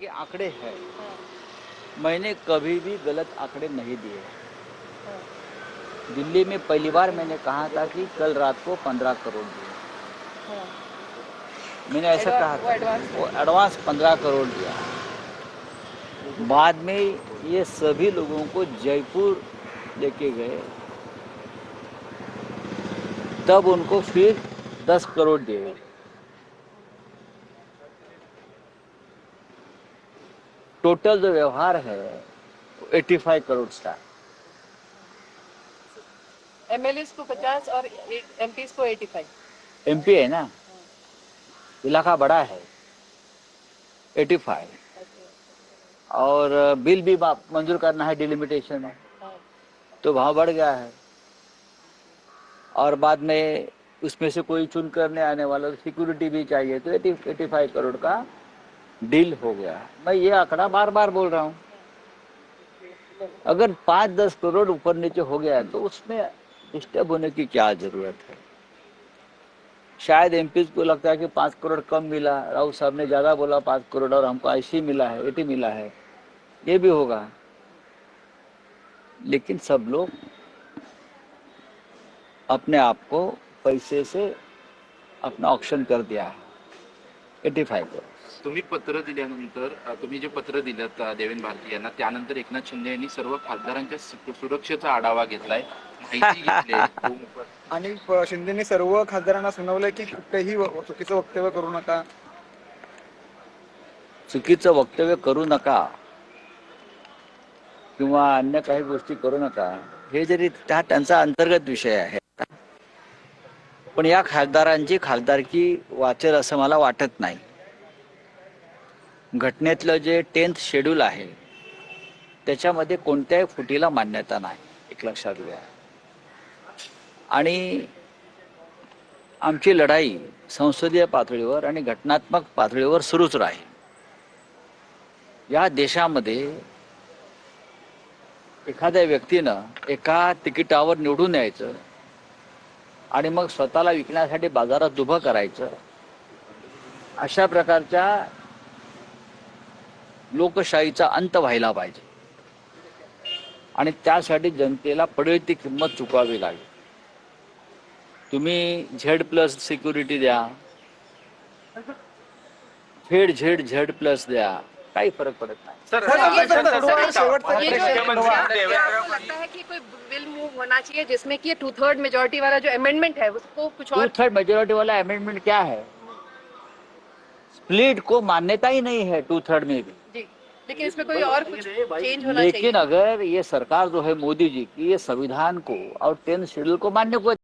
देखिए आंकड़े हैं, हाँ, मैंने कभी भी गलत आंकड़े नहीं दिए। हाँ, दिल्ली में पहली बार मैंने कहा था कि कल रात को 15 करोड़ दिए। हाँ। मैंने ऐसा कहा वो था, एडवांस वो था। एडवांस 15 करोड़ दिया। बाद में ये सभी लोगों को जयपुर लेके गए, तब उनको फिर 10 करोड़ दिए। टोटल जो व्यवहार है 85 करोड़ का। एमएलएस को 50 और एमपीस को 85। एमपी है ना, इलाका बड़ा है, 85। और बिल भी मंजूर करना है, डिलिमिटेशन है, हाँ, तो भाव बढ़ गया है। और बाद में उसमें से कोई चुन करने आने वाला तो सिक्योरिटी भी चाहिए, तो 85 करोड़ का डील हो गया। मैं ये आंकड़ा बार बार बोल रहा हूँ। अगर 5-10 करोड़ ऊपर नीचे हो गया है तो उसमें डिस्टर्ब होने की क्या जरूरत है। शायद एमपी को लगता है कि 5 करोड़ कम मिला, राउत साहब ने ज्यादा बोला 5 करोड़ और हमको 80 मिला है, 80 मिला है, ये भी होगा। लेकिन सब लोग अपने आप को पैसे से अपना ऑक्शन कर दिया है। 85 करोड़। तुम्ही पत्र दिल्यानंतर तुम्ही जे पत्र दिलं देवेंद्र भारती यांना, त्यानंतर एकनाथ शिंदे यांनी सर्व खासदारांच्या सुरक्षेचा आढावा घेतलाय, माहिती घेतली आहे. आणि शिंदेनी सर्व खासदारांना सुनावलंय की कुठेही चुकीचं वक्तव्य करू नका. चुकीचं वक्तव्य करू नका किंवा अन्य काही गोष्टी करू नका, हे जरी त्यांचा अंतर्गत विषय आहे, पण या खासदारांची खासदारकी वाचेल असं मला वाटत नाही. घटनेतलं जे 10th शेड्यूल आहे त्याच्यामध्ये कोणत्याही फुटीला मान्यता नाही, एक लक्षात घ्या. आणि आमची लढाई संसदीय पातळीवर आणि घटनात्मक पातळीवर सुरूच राहील. या देशामध्ये एखाद्या व्यक्तीनं एका तिकिटावर निवडून यायचं आणि मग स्वतःला विकण्यासाठी बाजारात उभं करायचं, अशा प्रकारच्या लोकशाहीचा अंत व्हायला पाहिजे. आणि त्यासाठी जनतेला पडेल ती किंमत चुकवावी लागेल. तुम्ही Z+ सिक्युरिटी द्या, Z+ द्या, काही फरक पडत नाही. सर, ये जो आपको लगता है कि कोई बिल मूव होना चाहिए जिसमें कि 2/3 मेजोरिटी वाला जो अमेंडमेंट है उसको कुछ और 2/3 मेजोरिटी वाला अमेंडमेंट क्या है? स्प्लिट को मान्यता ही नहीं है 2/3 में भी. जी, लेकिन इसमें कोई और कुछ चेंज होना लेकिन चाहिए. अगर ये सरकार जो है मोदी जी की, ये संविधान को और 10th शेड्यूल को मान्य को